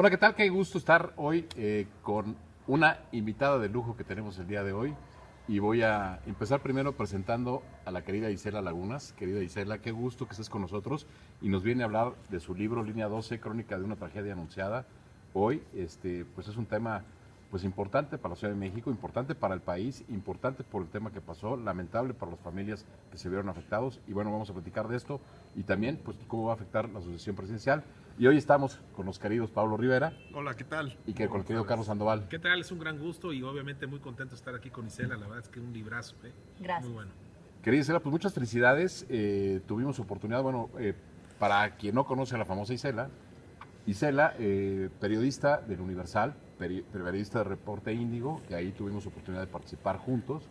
Hola, ¿qué tal? Qué gusto estar hoy con una invitada de lujo que tenemos el día de hoy. Y voy a empezar primero presentando a la querida Isela Lagunas. Querida Isela, qué gusto que estés con nosotros y nos viene a hablar de su libro Línea 12, Crónica de una tragedia anunciada. Hoy, pues es un tema pues importante para la Ciudad de México, importante para el país, importante por el tema que pasó, lamentable para las familias que se vieron afectados. Y bueno, vamos a platicar de esto y también pues cómo va a afectar la sucesión presidencial. Y hoy estamos con los queridos Pablo Rivera. Hola, ¿qué tal? Y que con el querido Carlos Sandoval. ¿Qué tal? Es un gran gusto y obviamente muy contento de estar aquí con Isela. La verdad es que un librazo. Gracias. Muy bueno. Querida Isela, pues muchas felicidades. Tuvimos oportunidad, para quien no conoce a la famosa Isela, periodista del Universal, periodista de Reporte Índigo, que ahí tuvimos oportunidad de participar juntos.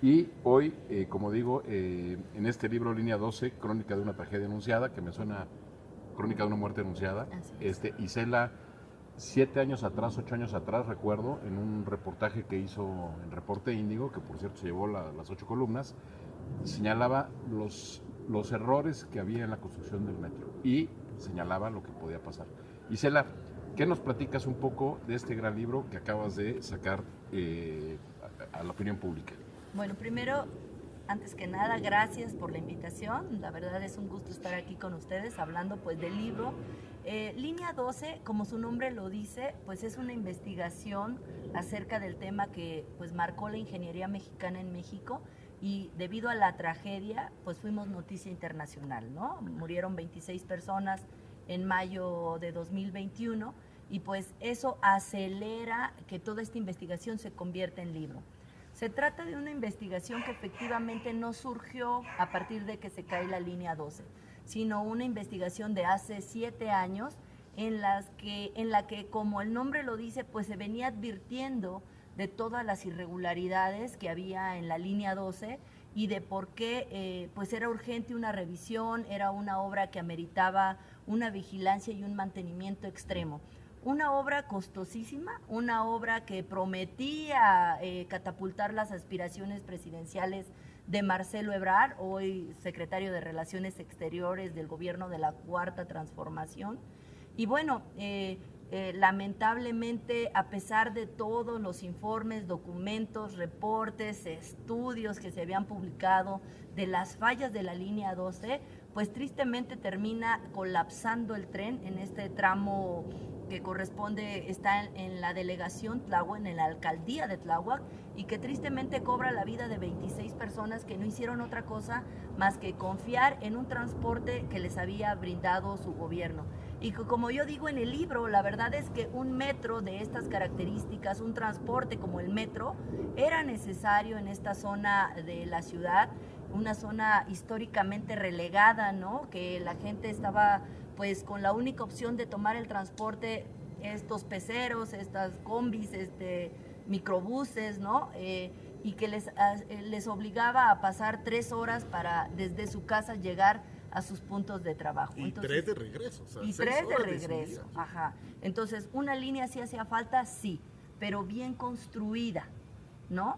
Y hoy, como digo, en este libro Línea 12, Crónica de una tragedia anunciada, que me suena Crónica de una muerte anunciada. Isela, 7 años atrás, 8 años atrás, recuerdo, en un reportaje que hizo en Reporte Índigo, que por cierto se llevó las 8 columnas, señalaba los errores que había en la construcción del metro y señalaba lo que podía pasar. Isela, ¿qué nos platicas un poco de este gran libro que acabas de sacar a la opinión pública? Bueno, primero, antes que nada, gracias por la invitación. La verdad es un gusto estar aquí con ustedes hablando pues del libro. Línea 12, como su nombre lo dice, pues es una investigación acerca del tema que pues marcó la ingeniería mexicana en México y debido a la tragedia pues fuimos noticia internacional, ¿no? Murieron 26 personas en mayo de 2021 y pues eso acelera que toda esta investigación se convierta en libro. Se trata de una investigación que efectivamente no surgió a partir de que se cae la línea 12, sino una investigación de hace 7 años en la que, como el nombre lo dice, pues se venía advirtiendo de todas las irregularidades que había en la línea 12 y de por qué pues era urgente una revisión, era una obra que ameritaba una vigilancia y un mantenimiento extremo. Una obra costosísima, una obra que prometía catapultar las aspiraciones presidenciales de Marcelo Ebrard, hoy secretario de Relaciones Exteriores del gobierno de la Cuarta Transformación. Y bueno, lamentablemente, a pesar de todos los informes, documentos, reportes, estudios que se habían publicado de las fallas de la línea 12, pues tristemente termina colapsando el tren en este tramo que está en la delegación Tláhuac, en la alcaldía de Tláhuac, y que tristemente cobra la vida de 26 personas que no hicieron otra cosa más que confiar en un transporte que les había brindado su gobierno. Y que, como yo digo en el libro, la verdad es que un metro de estas características, un transporte como el metro, era necesario en esta zona de la ciudad, una zona históricamente relegada, ¿no? Que la gente estaba pues con la única opción de tomar el transporte, estos peceros, estas combis, microbuses, ¿no? Y que les obligaba a pasar 3 horas para desde su casa llegar a sus puntos de trabajo. Y entonces, 3 de regreso. O sea, y 3 de regreso, ajá. Entonces, una línea sí hacía falta, sí, pero bien construida, ¿no?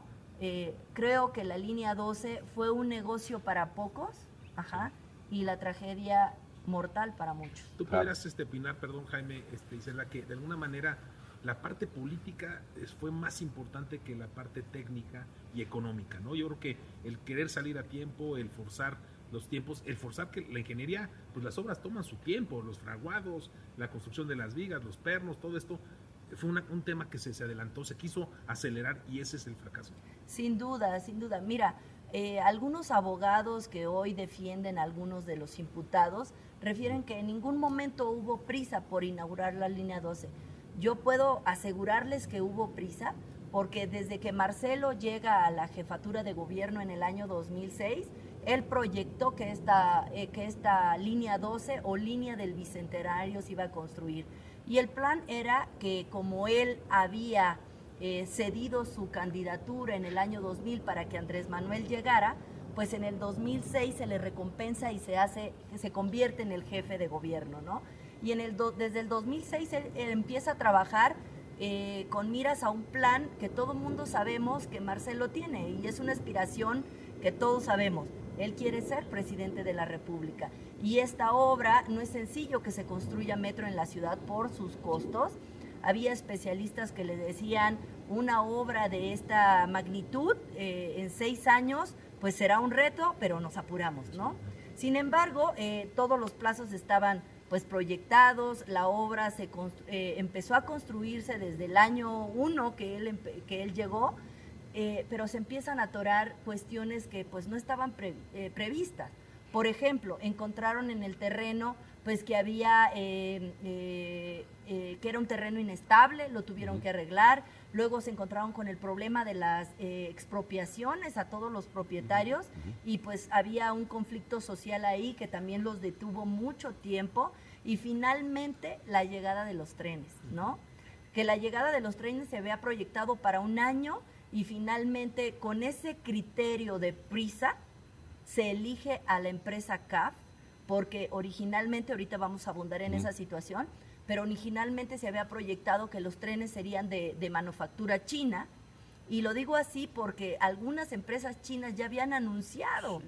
Creo que la línea 12 fue un negocio para pocos, ajá, y la tragedia mortal para muchos. Tú podrías opinar, perdón Jaime, Isela, que de alguna manera la parte política fue más importante que la parte técnica y económica, ¿no? Yo creo que el querer salir a tiempo, el forzar los tiempos, el forzar que la ingeniería, pues las obras toman su tiempo, los fraguados, la construcción de las vigas, los pernos, todo esto fue un tema que se adelantó, se quiso acelerar y ese es el fracaso. Sin duda, sin duda. Mira, algunos abogados que hoy defienden a algunos de los imputados refieren que en ningún momento hubo prisa por inaugurar la línea 12. Yo puedo asegurarles que hubo prisa porque desde que Marcelo llega a la jefatura de gobierno en el año 2006, él proyectó que esta línea 12 o línea del Bicentenario se iba a construir. Y el plan era que como él había cedido su candidatura en el año 2000 para que Andrés Manuel llegara, pues en el 2006 se le recompensa y se convierte en el jefe de gobierno, ¿no? Y desde el 2006 él empieza a trabajar con miras a un plan que todo mundo sabemos que Marcelo tiene y es una aspiración que todos sabemos. Él quiere ser presidente de la República. Y esta obra, no es sencillo que se construya metro en la ciudad por sus costos. Había especialistas que le decían, una obra de esta magnitud en 6 años, pues será un reto, pero nos apuramos, ¿no? Sin embargo, todos los plazos estaban pues proyectados, la obra empezó a construirse desde el año 1 que él llegó, pero se empiezan a atorar cuestiones que pues no estaban previstas. Por ejemplo, encontraron en el terreno pues que había que era un terreno inestable, lo tuvieron que arreglar. Luego se encontraron con el problema de las expropiaciones a todos los propietarios y pues había un conflicto social ahí que también los detuvo mucho tiempo, y finalmente la llegada de los trenes, ¿no? Que la llegada de los trenes se había proyectado para un año, y finalmente con ese criterio de prisa se elige a la empresa CAF, porque originalmente, ahorita vamos a abundar en esa situación, pero originalmente se había proyectado que los trenes serían de manufactura china, y lo digo así porque algunas empresas chinas ya habían anunciado,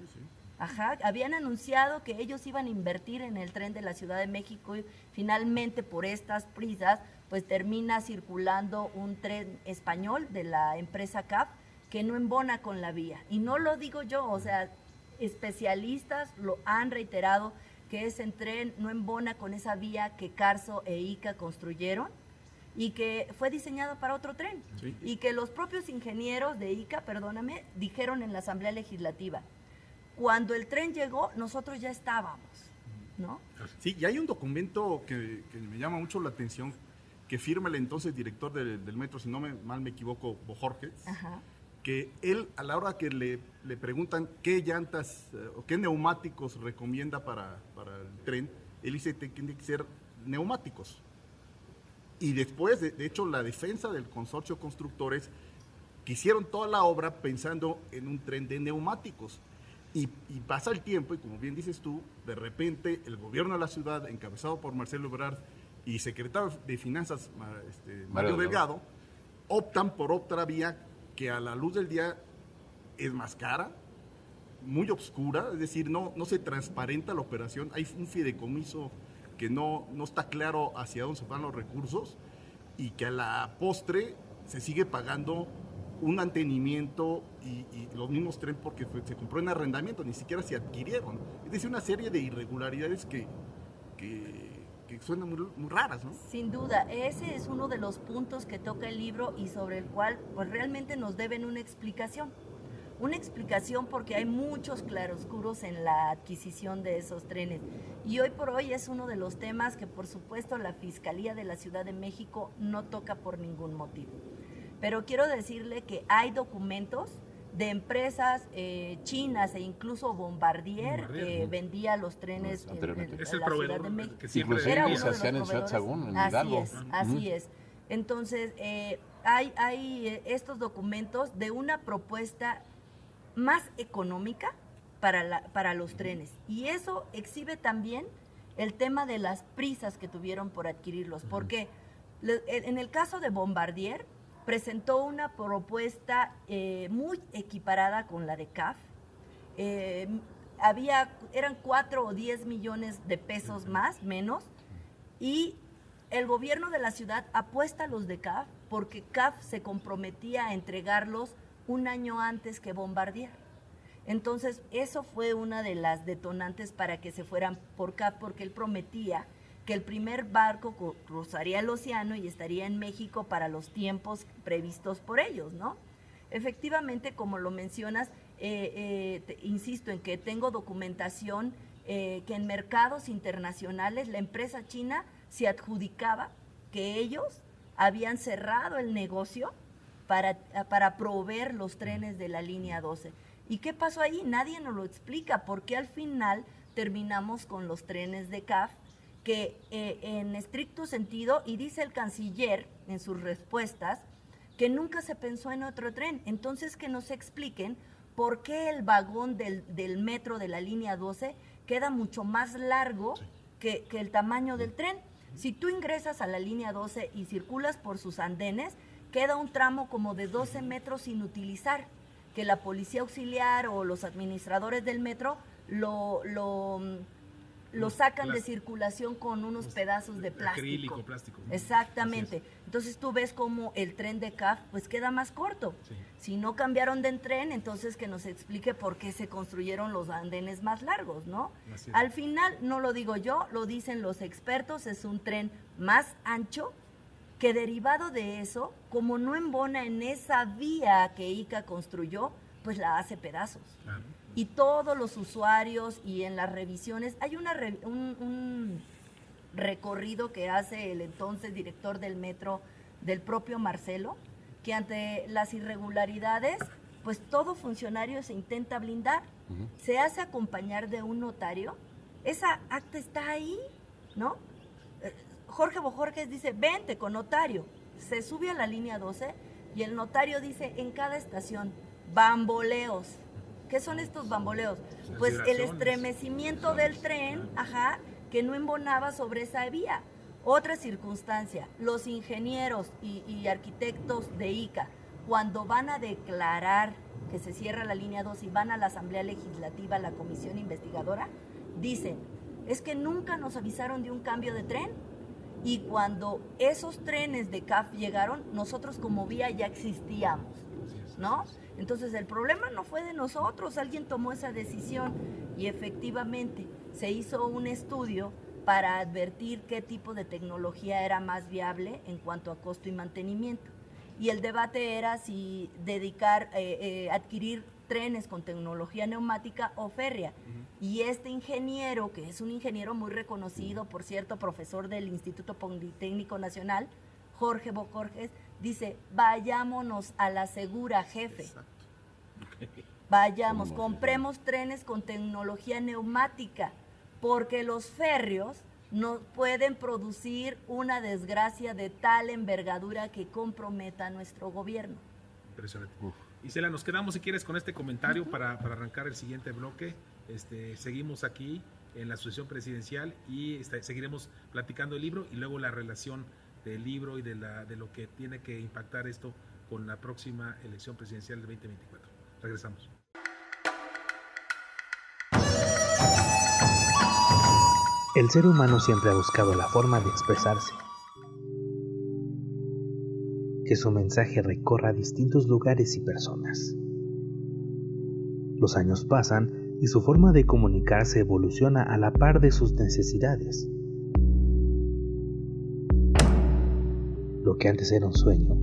habían anunciado que ellos iban a invertir en el tren de la Ciudad de México, y finalmente por estas prisas pues termina circulando un tren español de la empresa CAF que no embona con la vía. Y no lo digo yo, o sea, especialistas lo han reiterado, que ese tren no embona con esa vía que Carso e ICA construyeron y que fue diseñado para otro tren. Sí. Y que los propios ingenieros de ICA, perdóname, dijeron en la Asamblea Legislativa, cuando el tren llegó, nosotros ya estábamos, ¿no? Sí, y hay un documento que me llama mucho la atención, que firma el entonces director del metro, si no mal me equivoco, Bojorges, que él, a la hora que le preguntan qué llantas o qué neumáticos recomienda para el tren, él dice que tiene que ser neumáticos. Y después, de hecho, la defensa del consorcio constructores, que hicieron toda la obra pensando en un tren de neumáticos. Y pasa el tiempo, y como bien dices tú, de repente el gobierno de la ciudad, encabezado por Marcelo Ebrard y secretario de Finanzas Mario Delgado, optan por otra vía que a la luz del día es más cara, muy oscura, es decir, no se transparenta la operación, hay un fideicomiso que no está claro hacia dónde se van los recursos, y que a la postre se sigue pagando un mantenimiento y los mismos trenes porque se compró en arrendamiento, ni siquiera se adquirieron. Es decir, una serie de irregularidades que suenan muy raras, ¿no? Sin duda, ese es uno de los puntos que toca el libro y sobre el cual pues realmente nos deben una explicación. Una explicación porque hay muchos claroscuros en la adquisición de esos trenes. Y hoy por hoy es uno de los temas que por supuesto la Fiscalía de la Ciudad de México no toca por ningún motivo. Pero quiero decirle que hay documentos de empresas chinas e incluso Bombardier que vendía los trenes en la Ciudad de México. Que siempre era uno de los proveedores. En Hidalgo. Así es. Entonces, hay estos documentos de una propuesta más económica para los trenes. Y eso exhibe también el tema de las prisas que tuvieron por adquirirlos. Porque en el caso de Bombardier, presentó una propuesta muy equiparada con la de CAF. Eran 4 o 10 millones de pesos menos, y el gobierno de la ciudad apuesta a los de CAF porque CAF se comprometía a entregarlos un año antes que Bombardier. Entonces, eso fue una de las detonantes para que se fueran por CAF, porque él prometía que el primer barco cruzaría el océano y estaría en México para los tiempos previstos por ellos, ¿no? Efectivamente, como lo mencionas, insisto en que tengo documentación que en mercados internacionales la empresa china se adjudicaba que ellos habían cerrado el negocio para proveer los trenes de la línea 12. ¿Y qué pasó ahí? Nadie nos lo explica, porque al final terminamos con los trenes de CAF, que en estricto sentido, y dice el canciller en sus respuestas, que nunca se pensó en otro tren. Entonces, que nos expliquen por qué el vagón del metro de la línea 12 queda mucho más largo que el tamaño del tren. Si tú ingresas a la línea 12 y circulas por sus andenes, queda un tramo como de 12 metros sin utilizar. que la policía auxiliar o los administradores del metro lo sacan de circulación con unos pedazos de plástico. Plástico. Exactamente. Entonces tú ves como el tren de CAF pues queda más corto. Sí. Si no cambiaron de tren, entonces que nos explique por qué se construyeron los andenes más largos, ¿no? Al final, no lo digo yo, lo dicen los expertos, es un tren más ancho que derivado de eso, como no embona en esa vía que ICA construyó, pues la hace pedazos. Claro. Y todos los usuarios y en las revisiones, hay un recorrido que hace el entonces director del metro, del propio Marcelo, que ante las irregularidades, pues todo funcionario se intenta blindar, se hace acompañar de un notario, esa acta está ahí, ¿no? Jorge Bojorquez dice, vente con notario, se sube a la línea 12 y el notario dice, en cada estación, bamboleos. ¿Qué son estos bamboleos? Pues el estremecimiento del tren, que no embonaba sobre esa vía. Otra circunstancia, los ingenieros y arquitectos de ICA, cuando van a declarar que se cierra la línea 2 y van a la Asamblea Legislativa, a la Comisión Investigadora, dicen, es que nunca nos avisaron de un cambio de tren. Y cuando esos trenes de CAF llegaron, nosotros como vía ya existíamos, ¿no? Entonces el problema no fue de nosotros, alguien tomó esa decisión y efectivamente se hizo un estudio para advertir qué tipo de tecnología era más viable en cuanto a costo y mantenimiento. Y el debate era si adquirir trenes con tecnología neumática o férrea. Y este ingeniero, que es un ingeniero muy reconocido, por cierto, profesor del Instituto Politécnico Nacional, Jorge Bojorquez, dice, vayámonos a la segura, jefe. Vayamos, compremos trenes con tecnología neumática, porque los férreos no pueden producir una desgracia de tal envergadura que comprometa a nuestro gobierno. Impresionante. Isela, nos quedamos si quieres con este comentario para arrancar el siguiente bloque. Seguimos aquí en la Asociación Presidencial y seguiremos platicando el libro y luego la relación del libro y de lo que tiene que impactar esto con la próxima elección presidencial del 2024. Regresamos. El ser humano siempre ha buscado la forma de expresarse, que su mensaje recorra distintos lugares y personas. Los años pasan y su forma de comunicarse evoluciona a la par de sus necesidades. Lo que antes era un sueño,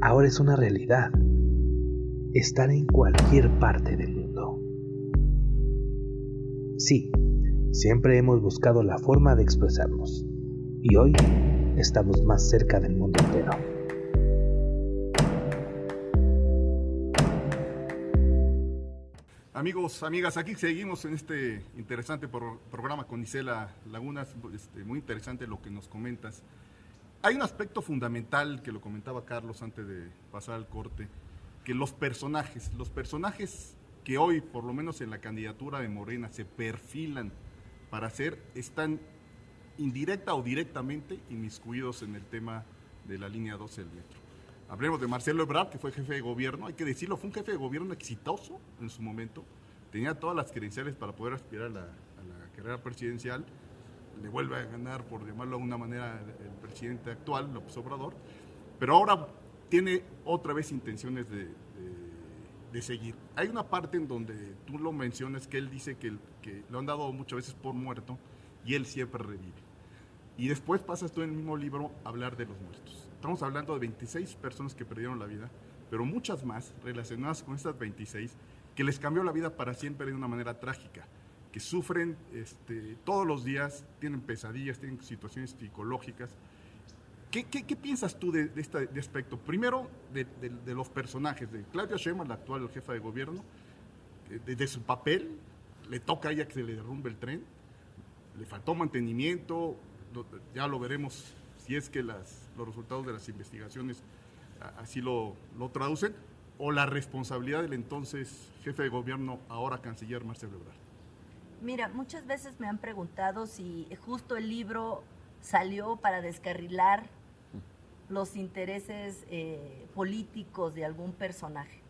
ahora es una realidad. Estar en cualquier parte del mundo. Sí, siempre hemos buscado la forma de expresarnos y hoy estamos más cerca del mundo entero. Amigos, amigas, aquí seguimos en este interesante programa con Isela Lagunas, muy interesante lo que nos comentas. Hay un aspecto fundamental que lo comentaba Carlos antes de pasar al corte, que los personajes que hoy, por lo menos en la candidatura de Morena, se perfilan para están indirecta o directamente inmiscuidos en el tema de la línea 12 del metro. Hablemos de Marcelo Ebrard, que fue jefe de gobierno, hay que decirlo, fue un jefe de gobierno exitoso en su momento, tenía todas las credenciales para poder aspirar a la carrera presidencial, le vuelve a ganar, por llamarlo de alguna manera, el presidente actual, López Obrador, pero ahora tiene otra vez intenciones de seguir. Hay una parte en donde tú lo mencionas, que él dice que lo han dado muchas veces por muerto y él siempre revive. Y después pasas tú en el mismo libro a hablar de los muertos. Estamos hablando de 26 personas que perdieron la vida, pero muchas más relacionadas con estas 26 que les cambió la vida para siempre de una manera trágica, que sufren todos los días, tienen pesadillas, tienen situaciones psicológicas. ¿Qué piensas tú de este aspecto? Primero, de los personajes, de Claudia Sheinbaum, la actual jefa de gobierno, de su papel, le toca a ella que se le derrumbe el tren, le faltó mantenimiento, ya lo veremos si es que los resultados de las investigaciones así lo traducen, o la responsabilidad del entonces jefe de gobierno, ahora canciller Marcelo Ebrard. Mira, muchas veces me han preguntado si justo el libro salió para descarrilar los intereses políticos de algún personaje.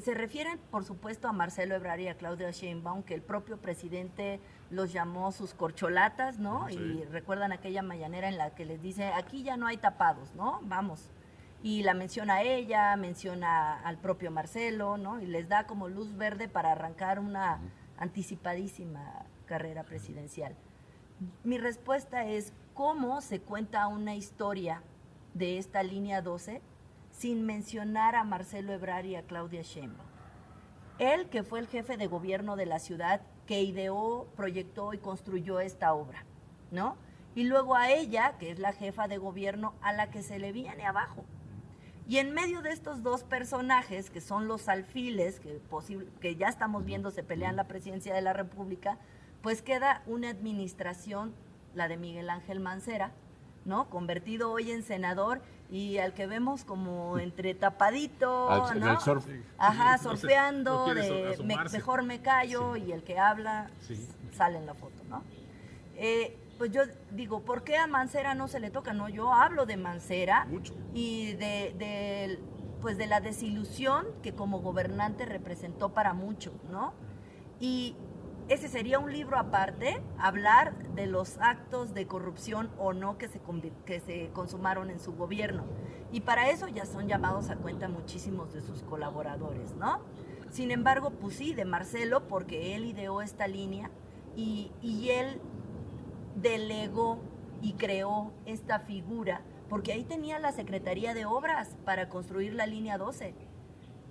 Se refieren, por supuesto, a Marcelo Ebrard y a Claudia Sheinbaum, que el propio presidente los llamó sus corcholatas, ¿no? Sí. Y recuerdan aquella mañanera en la que les dice, aquí ya no hay tapados, ¿no? Vamos. Y la menciona a ella, menciona al propio Marcelo, ¿no? Y les da como luz verde para arrancar una anticipadísima carrera presidencial. Mi respuesta es, ¿cómo se cuenta una historia de esta línea 12 sin mencionar a Marcelo Ebrard y a Claudia Sheinbaum? Él, que fue el jefe de gobierno de la ciudad, que ideó, proyectó y construyó esta obra, ¿no? Y luego a ella, que es la jefa de gobierno, a la que se le viene abajo. Y en medio de estos dos personajes, que son los alfiles, que ya estamos viendo se pelean la presidencia de la República, pues queda una administración, la de Miguel Ángel Mancera, ¿no? Convertido hoy en senador y al que vemos como entre tapadito, ¿no? El surf. Ajá, surfeando, no quiere mejor me callo, sí. Y el que habla sale en la foto, ¿no? Pues yo digo, ¿por qué a Mancera no se le toca? No, yo hablo de Mancera mucho. Y pues de la desilusión que como gobernante representó para muchos, ¿no? Y ese sería un libro aparte, hablar de los actos de corrupción o no que se consumaron en su gobierno. Y para eso ya son llamados a cuenta muchísimos de sus colaboradores, ¿no? Sin embargo, pues sí, de Marcelo, porque él ideó esta línea y él delegó y creó esta figura, porque ahí tenía la Secretaría de Obras para construir la línea 12.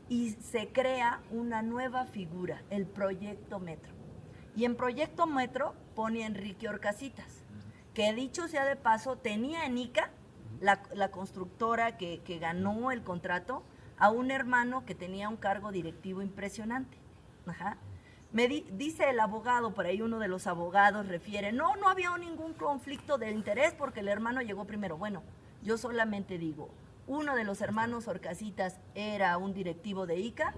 Y se crea una nueva figura, el Proyecto Metro. Y en Proyecto Metro pone a Enrique Orcasitas, que dicho sea de paso, tenía en ICA, la constructora que ganó el contrato, a un hermano que tenía un cargo directivo impresionante. Ajá. Dice el abogado, por ahí uno de los abogados refiere, no había ningún conflicto de interés porque el hermano llegó primero. Bueno, yo solamente digo, uno de los hermanos Orcasitas era un directivo de ICA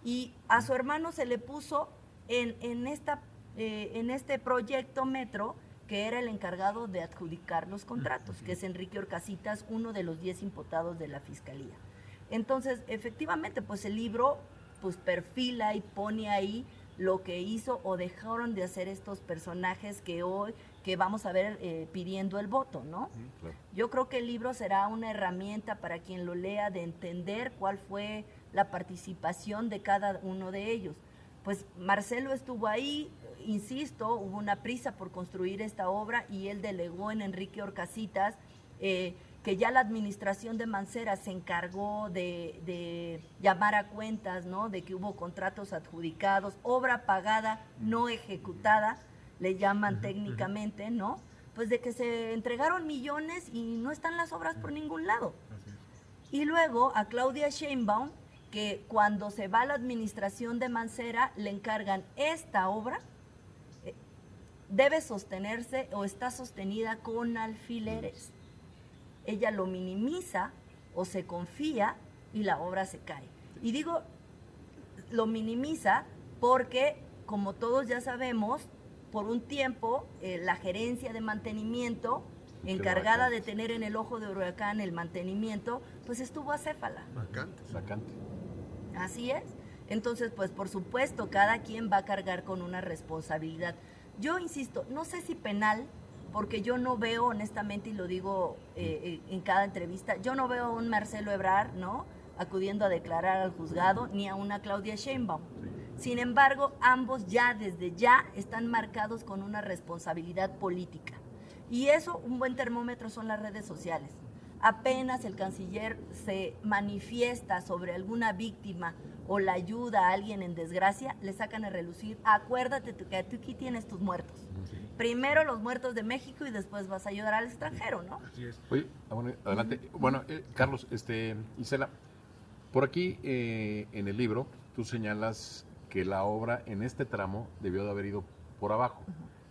y a su hermano se le puso en este proyecto Metro, que era el encargado de adjudicar los contratos, que es Enrique Orcasitas, uno de los 10 imputados de la Fiscalía. Entonces, efectivamente, pues el libro pues perfila y pone ahí lo que hizo o dejaron de hacer estos personajes que hoy, que vamos a ver pidiendo el voto, ¿no? Claro. Yo creo que el libro será una herramienta para quien lo lea de entender cuál fue la participación de cada uno de ellos. Pues Marcelo estuvo ahí, insisto, hubo una prisa por construir esta obra y él delegó en Enrique Orcasitas, que ya la administración de Mancera se encargó de llamar a cuentas, ¿no? De que hubo contratos adjudicados, obra pagada, no ejecutada, le llaman técnicamente, ¿no? Pues de que se entregaron millones y no están las obras por ningún lado. Y luego a Claudia Sheinbaum, que cuando se va a la administración de Mancera le encargan esta obra, debe sostenerse o está sostenida con alfileres. Ella lo minimiza o se confía y la obra se cae. Y digo, lo minimiza porque, como todos ya sabemos, por un tiempo la gerencia de mantenimiento, encargada de tener en el ojo de huracán el mantenimiento, pues estuvo acéfala. Vacante. Así es. Entonces, pues por supuesto, cada quien va a cargar con una responsabilidad. Yo insisto, no sé si penal, porque yo no veo, honestamente, y lo digo en cada entrevista, yo no veo a un Marcelo Ebrard, ¿no?, acudiendo a declarar al juzgado, ni a una Claudia Sheinbaum. Sin embargo, ambos desde ya, están marcados con una responsabilidad política. Y eso, un buen termómetro son las redes sociales. Apenas el canciller se manifiesta sobre alguna víctima o la ayuda a alguien en desgracia, le sacan a relucir, acuérdate que tú aquí tienes tus muertos. Primero los muertos de México y después vas a ayudar al extranjero, ¿no? Así es. Oye, bueno, adelante. Bueno, Carlos, Isela, por aquí en el libro tú señalas que la obra en este tramo debió de haber ido por abajo,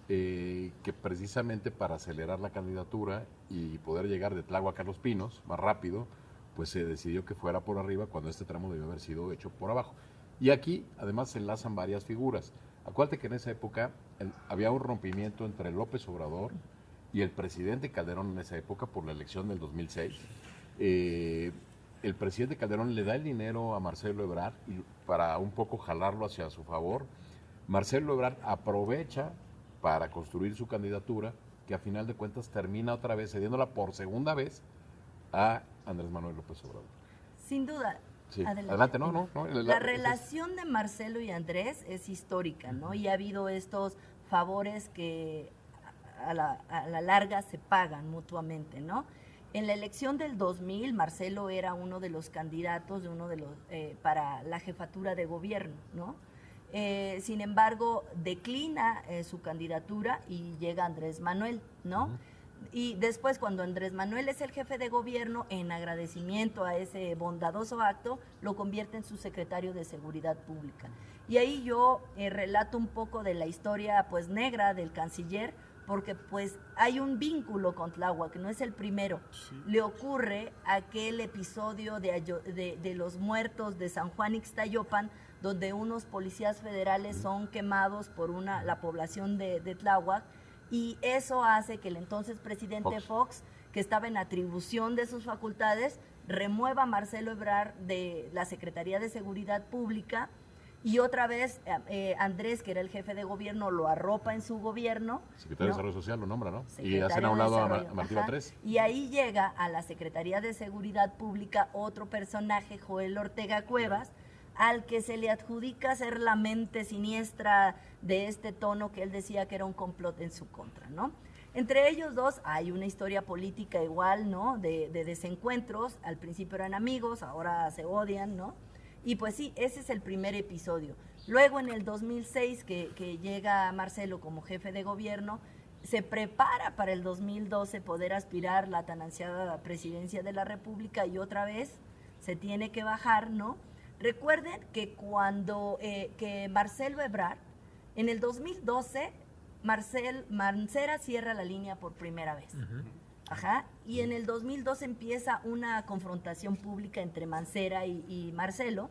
que precisamente para acelerar la candidatura y poder llegar de Tláhuac a Los Pinos más rápido, pues se decidió que fuera por arriba cuando este tramo debió haber sido hecho por abajo. Y aquí además se enlazan varias figuras. Acuérdate que en esa época había un rompimiento entre López Obrador y el presidente Calderón en esa época, por la elección del 2006, el presidente Calderón le da el dinero a Marcelo Ebrard y para un poco jalarlo hacia su favor. Marcelo Ebrard aprovecha para construir su candidatura, que a final de cuentas termina otra vez cediéndola por segunda vez a Andrés Manuel López Obrador. Sin duda. Sí. Adelante, no. La relación de Marcelo y Andrés es histórica, ¿no? Y ha habido estos favores que a la larga se pagan mutuamente, ¿no? En la elección del 2000, Marcelo era uno de los candidatos para la jefatura de gobierno, ¿no? Sin embargo, declina su candidatura y llega Andrés Manuel, ¿no? Y después, cuando Andrés Manuel es el jefe de gobierno, en agradecimiento a ese bondadoso acto, lo convierte en su secretario de Seguridad Pública. Y ahí yo relato un poco de la historia, pues, negra del canciller, porque, pues, hay un vínculo con Tláhuac, que no es el primero. Sí. Le ocurre aquel episodio de los muertos de San Juan Ixtayopan, donde unos policías federales son quemados por la población de Tláhuac, y eso hace que el entonces presidente Fox, que estaba en atribución de sus facultades, remueva a Marcelo Ebrard de la Secretaría de Seguridad Pública, y otra vez Andrés, que era el jefe de gobierno, lo arropa en su gobierno. Secretario de Desarrollo Social lo nombra, ¿no? Y hacen a un lado a Martí Batres. Y ahí llega a la Secretaría de Seguridad Pública otro personaje, Joel Ortega Cuevas, al que se le adjudica ser la mente siniestra de este tono que él decía que era un complot en su contra, ¿no? Entre ellos dos hay una historia política igual, ¿no? De desencuentros, al principio eran amigos, ahora se odian, ¿no? Y pues sí, ese es el primer episodio. Luego en el 2006, que llega Marcelo como jefe de gobierno, se prepara para el 2012 poder aspirar la tan ansiada presidencia de la República y otra vez se tiene que bajar, ¿no? Recuerden que cuando que Marcelo Ebrard, en el 2012, Mancera cierra la línea por primera vez. Y en el 2012 empieza una confrontación pública entre Mancera y Marcelo.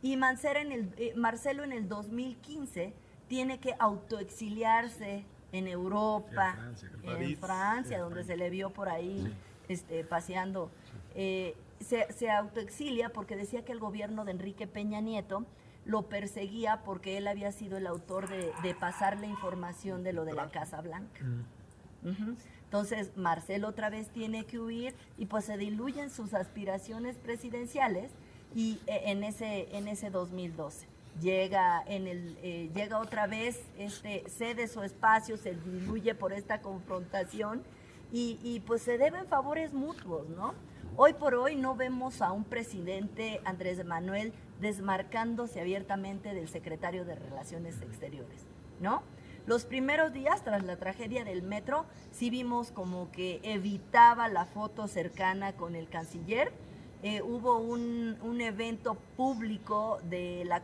Y Marcelo en el 2015 tiene que autoexiliarse en Europa, en Francia, donde se le vio por ahí paseando. Se autoexilia porque decía que el gobierno de Enrique Peña Nieto lo perseguía porque él había sido el autor de pasar la información de lo de la Casa Blanca. Entonces Marcelo otra vez tiene que huir y pues se diluyen sus aspiraciones presidenciales y en ese 2012 llega otra vez, cede su espacio, se diluye por esta confrontación y pues se deben favores mutuos, ¿no? Hoy por hoy no vemos a un presidente, Andrés Manuel, desmarcándose abiertamente del secretario de Relaciones Exteriores, ¿no? Los primeros días, tras la tragedia del metro, sí vimos como que evitaba la foto cercana con el canciller. Hubo un evento público de la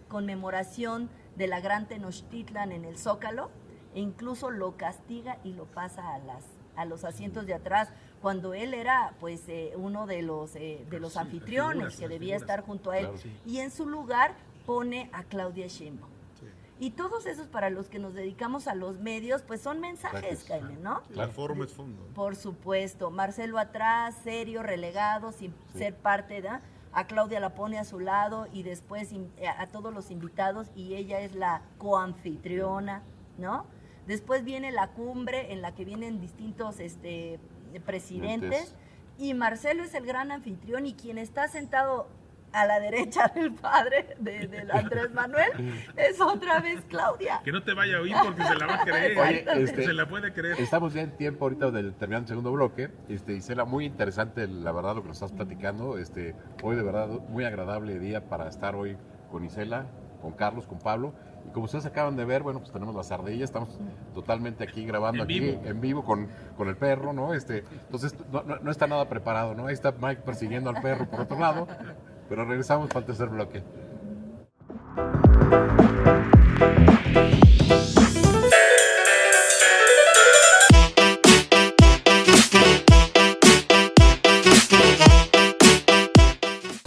conmemoración de la Gran Tenochtitlan en el Zócalo, e incluso lo castiga y lo pasa a los asientos de atrás, cuando él era pues uno de los anfitriones que debía estar junto a él, y en su lugar pone a Claudia Sheinbaum. Y todos esos, para los que nos dedicamos a los medios, pues son mensajes, Jaime, ¿no? La forma es fondo. Por supuesto. Marcelo atrás, serio, relegado, sin ser parte de... A Claudia la pone a su lado y después a todos los invitados, y ella es la coanfitriona, ¿no? Después viene la cumbre en la que vienen distintos presidentes, y Marcelo es el gran anfitrión, y quien está sentado a la derecha del padre de Andrés Manuel es otra vez Claudia. Que no te vaya a oír porque se la va a creer. Oye, se la puede creer. Estamos ya en tiempo ahorita de terminar el segundo bloque. Isela, muy interesante la verdad lo que nos estás platicando. Hoy de verdad muy agradable día para estar hoy con Isela, con Carlos, con Pablo. Y como ustedes acaban de ver, bueno, pues tenemos las ardillas, estamos totalmente aquí grabando en vivo con el perro, ¿no? Entonces no está nada preparado, ¿no? Ahí está Mike persiguiendo al perro por otro lado, pero regresamos para el tercer bloque.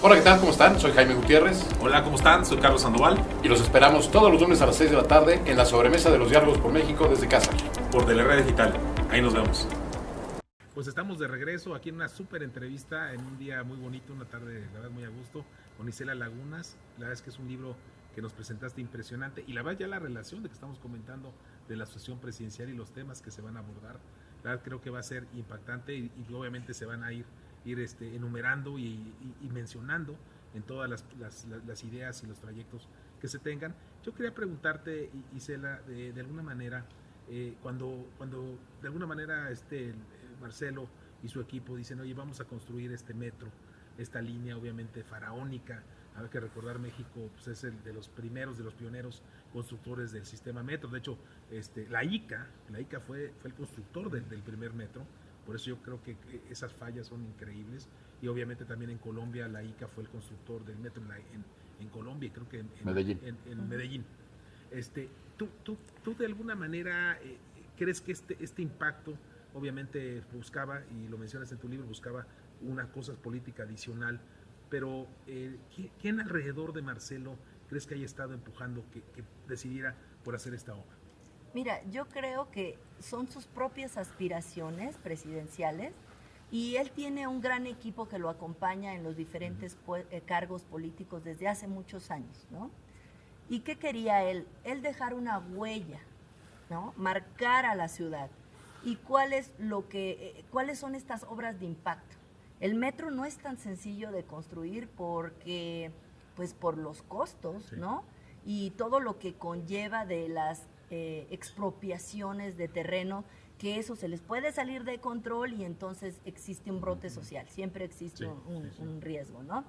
Hola, ¿qué tal? ¿Cómo están? Soy Jaime Gutiérrez. Hola, ¿cómo están? Soy Carlos Sandoval. Y los esperamos todos los lunes a las 6 de la tarde en la sobremesa de los diálogos por México desde casa. por De la Red Digital. Ahí nos vemos. Pues estamos de regreso aquí en una súper entrevista, en un día muy bonito, una tarde, la verdad, muy a gusto, con Isela Lagunas. La verdad es que es un libro que nos presentaste impresionante, y la verdad ya la relación de que estamos comentando de la asociación presidencial y los temas que se van a abordar, la verdad creo que va a ser impactante, y obviamente se van a ir enumerando y mencionando en todas las ideas y los trayectos que se tengan. Yo quería preguntarte, Isela, de alguna manera, cuando de alguna manera Marcelo y su equipo dicen, oye, vamos a construir este metro, esta línea obviamente faraónica. Hay que recordar, México pues, es el de los primeros, de los pioneros constructores del sistema metro. De hecho, la ICA fue el constructor del primer metro. Por eso yo creo que esas fallas son increíbles. Y obviamente también en Colombia la ICA fue el constructor del metro en Colombia, y creo que en Medellín. ¿Tú de alguna manera crees que este impacto obviamente buscaba, y lo mencionas en tu libro, buscaba una cosa política adicional, pero ¿quién alrededor de Marcelo crees que haya estado empujando que decidiera por hacer esta obra? Mira, yo creo que son sus propias aspiraciones presidenciales, y él tiene un gran equipo que lo acompaña en los diferentes cargos políticos desde hace muchos años, ¿no? ¿Y qué quería él? Él dejar una huella, ¿no? Marcar a la ciudad. ¿Y cuáles son estas obras de impacto? El metro no es tan sencillo de construir porque, pues por los costos, sí, ¿no? Y todo lo que conlleva de las expropiaciones de terreno, que eso se les puede salir de control y entonces existe un brote social, siempre existe un riesgo, ¿no?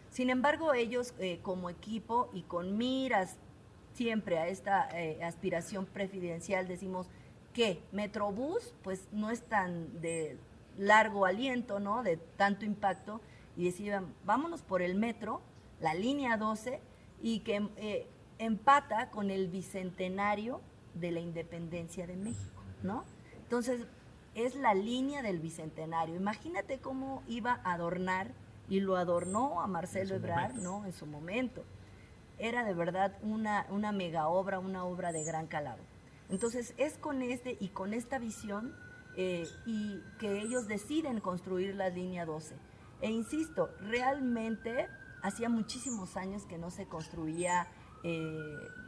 Sin embargo, ellos como equipo y con miras siempre a esta aspiración presidencial, decimos que Metrobús pues no es tan de largo aliento, ¿no? De tanto impacto, y decían, vámonos por el metro, la línea 12, y que empata con el bicentenario de la independencia de México, ¿no? Entonces, es la línea del bicentenario. Imagínate cómo iba a adornar, y lo adornó a Marcelo Ebrard, ¿no? En su momento. Era de verdad una mega obra, una obra de gran calado. Entonces, es con esta visión y que ellos deciden construir la línea 12. E insisto, realmente hacía muchísimos años que no se construía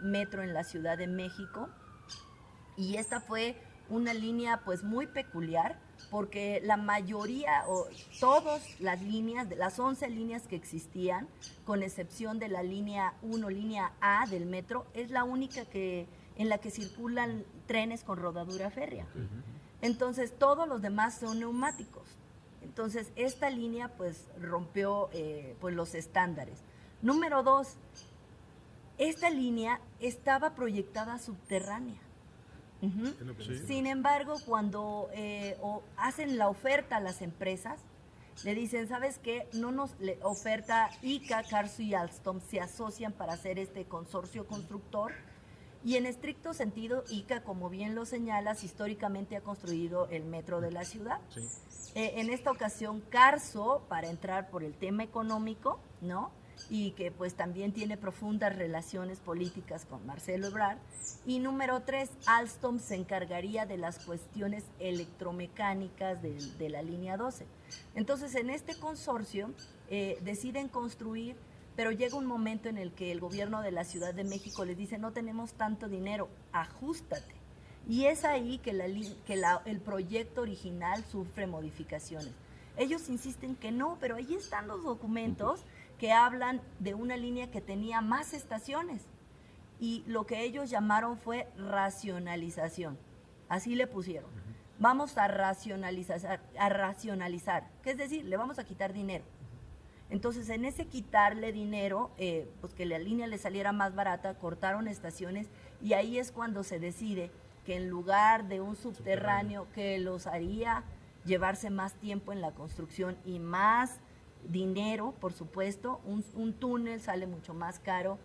metro en la Ciudad de México, y esta fue una línea pues muy peculiar, porque la mayoría o todas las líneas, de las 11 líneas que existían, con excepción de la línea 1, línea A del metro, es la única en la que circulan trenes con rodadura férrea. Entonces todos los demás son neumáticos. Entonces esta línea pues rompió pues los estándares. Número 2, esta línea estaba proyectada subterránea. Sin embargo, cuando hacen la oferta a las empresas, le dicen, ¿sabes qué? No nos oferta ICA, Carso y Alstom, se asocian para hacer este consorcio constructor, y en estricto sentido, ICA, como bien lo señalas, históricamente ha construido el metro de la ciudad. Sí. En esta ocasión, Carso, para entrar por el tema económico, ¿no? Y que pues también tiene profundas relaciones políticas con Marcelo Ebrard. Y número 3, Alstom se encargaría de las cuestiones electromecánicas de la línea 12. Entonces, en este consorcio deciden construir, pero llega un momento en el que el gobierno de la Ciudad de México les dice, no tenemos tanto dinero, ajústate. Y es ahí que el proyecto original sufre modificaciones. Ellos insisten que no, pero ahí están los documentos que hablan de una línea que tenía más estaciones, y lo que ellos llamaron fue racionalización, así le pusieron. Vamos a racionalizar, que es decir, le vamos a quitar dinero. Entonces, en ese quitarle dinero, pues que la línea le saliera más barata, cortaron estaciones, y ahí es cuando se decide que en lugar de un subterráneo que los haría llevarse más tiempo en la construcción y más dinero, por supuesto, un túnel sale mucho más caro,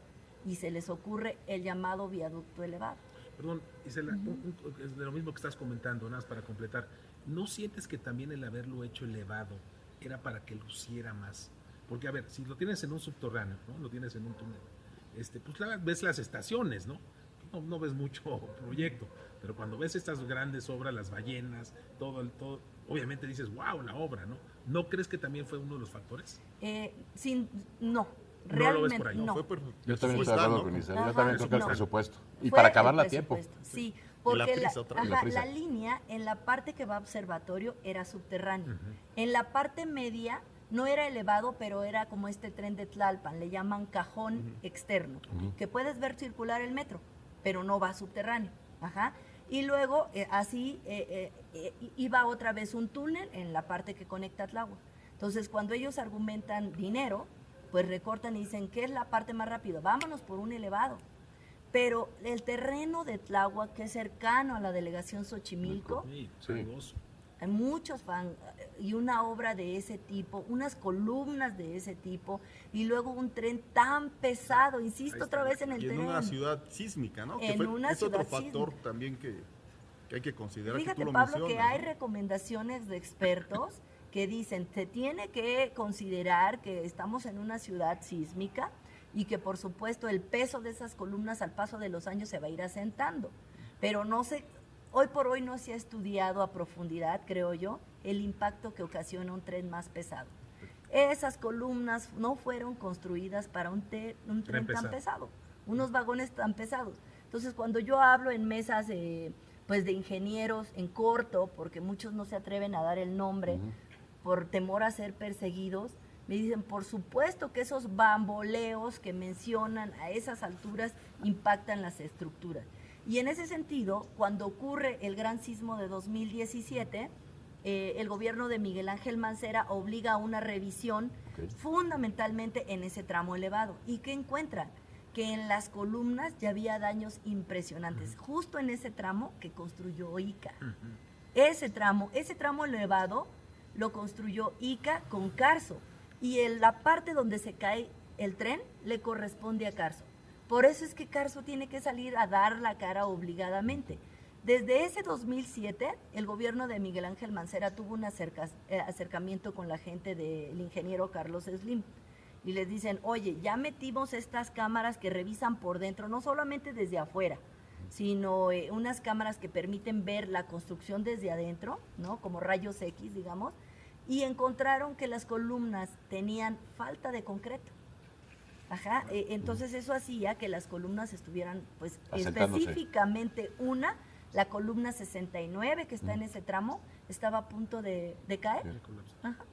y se les ocurre el llamado viaducto elevado. Perdón, Isela, de lo mismo que estás comentando, nada más para completar, ¿no sientes que también el haberlo hecho elevado era para que luciera más? Porque, a ver, si lo tienes en un subterráneo, ¿no? Lo tienes en un túnel, pues ves las estaciones, ¿no? no ves mucho proyecto, pero cuando ves estas grandes obras, las ballenas, todo, obviamente dices, wow, la obra, ¿no? ¿No crees que también fue uno de los factores? No. No lo ves por ahí. No. Fue por Yo también estoy de acuerdo con Isabel. Yo también creo que el presupuesto. Y Fue para el acabarla a tiempo. presupuesto, sí, porque La prisa. la línea en la parte que va a observatorio era subterránea. En la parte media no era elevado, pero era como este tren de Tlalpan, le llaman cajón externo, que puedes ver circular el metro, pero no va subterráneo. Ajá. Y luego iba otra vez un túnel en la parte que conecta a Tláhuac. Entonces, cuando ellos argumentan dinero, pues recortan y dicen, ¿qué es la parte más rápida? Vámonos por un elevado. Pero el terreno de Tláhuac, que es cercano a la delegación Xochimilco, hay muchos fans y una obra de ese tipo, unas columnas de ese tipo, y luego un tren tan pesado, insisto otra vez en el tren. Y en una ciudad sísmica, ¿no? Es otro factor también que hay que considerar. Fíjate, que tú lo Pablo, mencionas, que hay recomendaciones de expertos que dicen, se tiene que considerar que estamos en una ciudad sísmica y que por supuesto el peso de esas columnas al paso de los años se va a ir asentando, pero hoy por hoy no se ha estudiado a profundidad, creo yo, el impacto que ocasiona un tren más pesado. Esas columnas no fueron construidas para un tren tan pesado, unos vagones tan pesados. Entonces, cuando yo hablo en mesas de ingenieros en corto, porque muchos no se atreven a dar el nombre por temor a ser perseguidos, me dicen, por supuesto que esos bamboleos que mencionan a esas alturas impactan las estructuras. Y en ese sentido, cuando ocurre el gran sismo de 2017, el gobierno de Miguel Ángel Mancera obliga a una revisión fundamentalmente en ese tramo elevado. ¿Y qué encuentran? Que en las columnas ya había daños impresionantes, justo en ese tramo que construyó ICA. Ese tramo elevado lo construyó ICA con Carso, y en la parte donde se cae el tren le corresponde a Carso. Por eso es que Carso tiene que salir a dar la cara obligadamente. Desde ese 2007, el gobierno de Miguel Ángel Mancera tuvo un acercamiento con la gente del ingeniero Carlos Slim, y les dicen, oye, ya metimos estas cámaras que revisan por dentro, no solamente desde afuera, sino unas cámaras que permiten ver la construcción desde adentro, ¿no? Como rayos X, digamos, y encontraron que las columnas tenían falta de concreto. Ajá, entonces eso hacía que las columnas estuvieran, pues, específicamente la columna 69 que está en ese tramo, estaba a punto de caer. Ajá.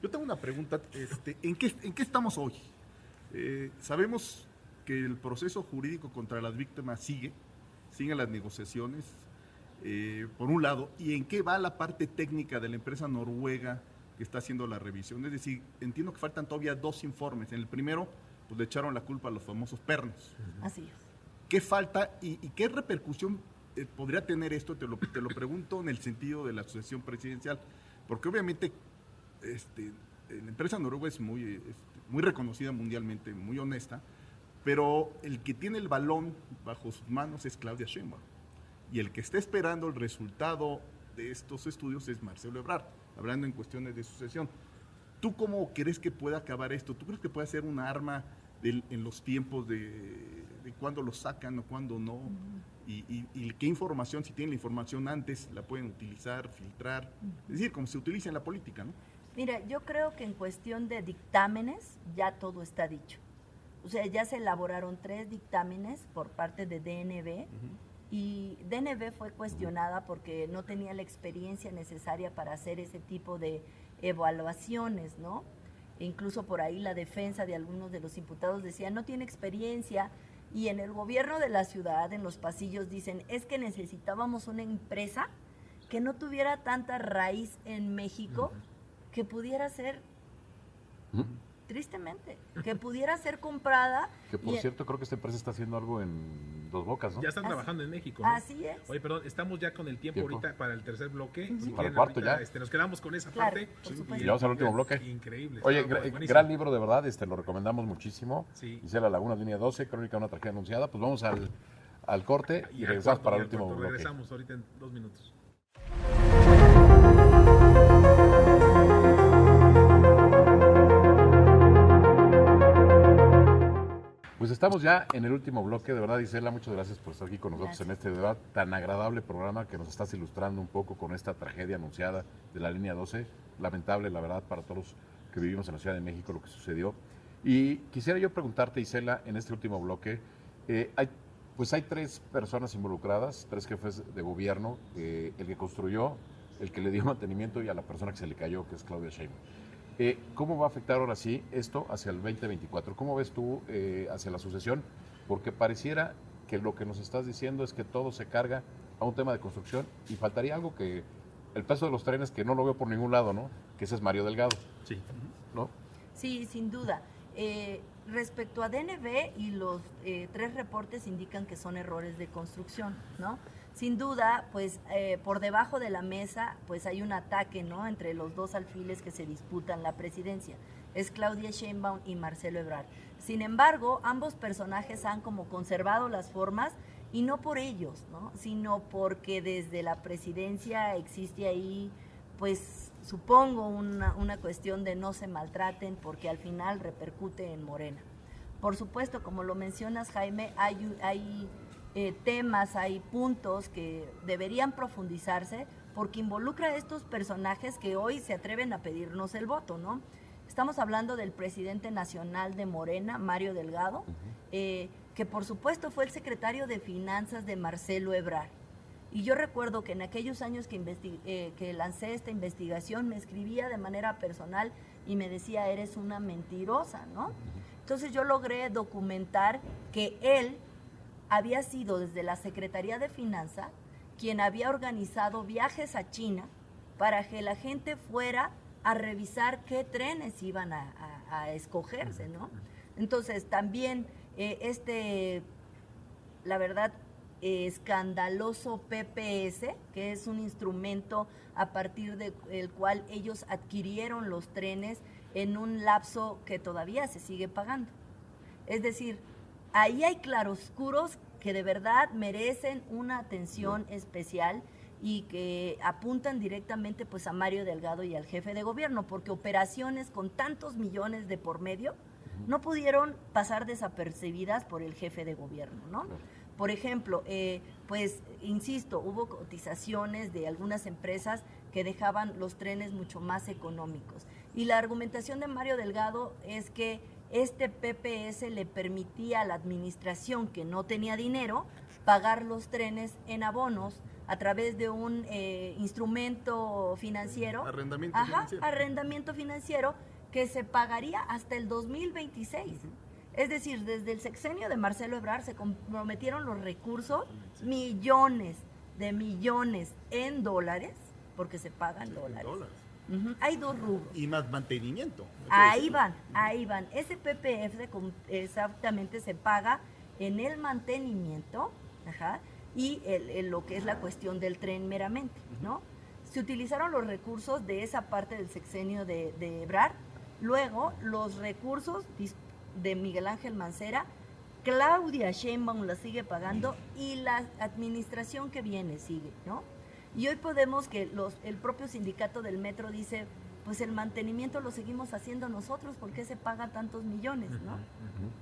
Yo tengo una pregunta, ¿en qué estamos hoy? Sabemos que el proceso jurídico contra las víctimas siguen las negociaciones, por un lado, y en qué va la parte técnica de la empresa noruega que está haciendo la revisión. Es decir, entiendo que faltan todavía 2 informes. En el primero, pues le echaron la culpa a los famosos pernos. Así es. ¿Qué falta y qué repercusión podría tener esto? Te lo pregunto en el sentido de la sucesión presidencial, porque obviamente la empresa noruega es muy reconocida mundialmente, muy honesta, pero el que tiene el balón bajo sus manos es Claudia Sheinbaum, y el que está esperando el resultado de estos estudios es Marcelo Ebrard, hablando en cuestiones de sucesión. ¿Tú cómo crees que puede acabar esto? ¿Tú crees que puede ser un arma en los tiempos de cuándo lo sacan o cuándo no? Y qué información, si tienen la información antes, la pueden utilizar, filtrar, es decir, como se utiliza en la política, ¿no? Mira, yo creo que en cuestión de dictámenes ya todo está dicho. O sea, ya se elaboraron 3 dictámenes por parte de DNB, y DNB fue cuestionada porque no tenía la experiencia necesaria para hacer ese tipo de evaluaciones, ¿no? E incluso por ahí la defensa de algunos de los imputados decía, no tiene experiencia, y en el gobierno de la ciudad, en los pasillos, dicen, es que necesitábamos una empresa que no tuviera tanta raíz en México, que pudiera ser, tristemente, que pudiera ser comprada. Que por cierto, creo que esta empresa está haciendo algo en Dos Bocas, ¿no? Ya están trabajando en México, ¿no? Así es. Oye, perdón, estamos ya con el tiempo ahorita para el tercer bloque. Si para el quieren, cuarto ahorita, ya. nos quedamos con esa Claro, parte. por supuesto. Y vamos al último bloque. Increíble. Oye, buenísimo. gran libro de verdad, lo recomendamos muchísimo. Sí. Isela Laguna, línea 12, Crónica de una tragedia anunciada. Pues vamos al corte y regresamos para el último bloque. Regresamos ahorita en 2 minutos. estamos ya en el último bloque. De verdad, Isela, muchas gracias por estar aquí con nosotros Gracias. en este debate tan agradable programa que nos estás ilustrando un poco con esta tragedia anunciada de la línea 12. Lamentable, la verdad, para todos los que vivimos en la Ciudad de México lo que sucedió. Y quisiera yo preguntarte, Isela, en este último bloque, hay 3 personas involucradas, 3 jefes de gobierno, el que construyó, el que le dio mantenimiento y a la persona que se le cayó, que es Claudia Sheinbaum. ¿Cómo va a afectar ahora sí esto hacia el 2024? ¿Cómo ves tú hacia la sucesión? Porque pareciera que lo que nos estás diciendo es que todo se carga a un tema de construcción y faltaría algo que el peso de los trenes, que no lo veo por ningún lado, ¿no? Que ese es Mario Delgado. Sí. ¿No? Sí, sin duda. Respecto a DNB y los 3 reportes indican que son errores de construcción, ¿no? Sin duda, pues por debajo de la mesa, pues hay un ataque, ¿no? Entre los 2 alfiles que se disputan la presidencia. Es Claudia Sheinbaum y Marcelo Ebrard. Sin embargo, ambos personajes han como conservado las formas y no por ellos, ¿no? Sino porque desde la presidencia existe ahí, pues supongo una cuestión de no se maltraten porque al final repercute en Morena. Por supuesto, como lo mencionas, Jaime, hay temas, hay puntos que deberían profundizarse porque involucra a estos personajes que hoy se atreven a pedirnos el voto, ¿no? Estamos hablando del presidente nacional de Morena, Mario Delgado, que por supuesto fue el secretario de Finanzas de Marcelo Ebrard. Y yo recuerdo que en aquellos años que lancé esta investigación me escribía de manera personal y me decía, eres una mentirosa, ¿no? Entonces yo logré documentar que él había sido desde la Secretaría de Finanzas quien había organizado viajes a China para que la gente fuera a revisar qué trenes iban a escogerse, ¿no? Entonces también la verdad, escandaloso PPS, que es un instrumento a partir del cual ellos adquirieron los trenes en un lapso que todavía se sigue pagando. Es decir, ahí hay claroscuros que de verdad merecen una atención especial y que apuntan directamente pues a Mario Delgado y al jefe de gobierno, porque operaciones con tantos millones de por medio no pudieron pasar desapercibidas por el jefe de gobierno, ¿no? Por ejemplo, pues insisto, hubo cotizaciones de algunas empresas que dejaban los trenes mucho más económicos. Y la argumentación de Mario Delgado es que este PPS le permitía a la administración que no tenía dinero pagar los trenes en abonos a través de un instrumento financiero. Arrendamiento financiero. Arrendamiento financiero que se pagaría hasta el 2026. Es decir, desde el sexenio de Marcelo Ebrard se comprometieron los recursos, millones de millones en dólares, porque se pagan dólares. Hay 2 rubros. Y más mantenimiento. Ahí van. Ese PPF exactamente se paga en el mantenimiento, y lo que es la cuestión del tren meramente, ¿no? Se utilizaron los recursos de esa parte del sexenio de Ebrard, luego los recursos de Miguel Ángel Mancera, Claudia Sheinbaum la sigue pagando y la administración que viene sigue, ¿no? Y hoy podemos que el propio sindicato del metro dice, pues el mantenimiento lo seguimos haciendo nosotros, ¿por qué se paga tantos millones, no?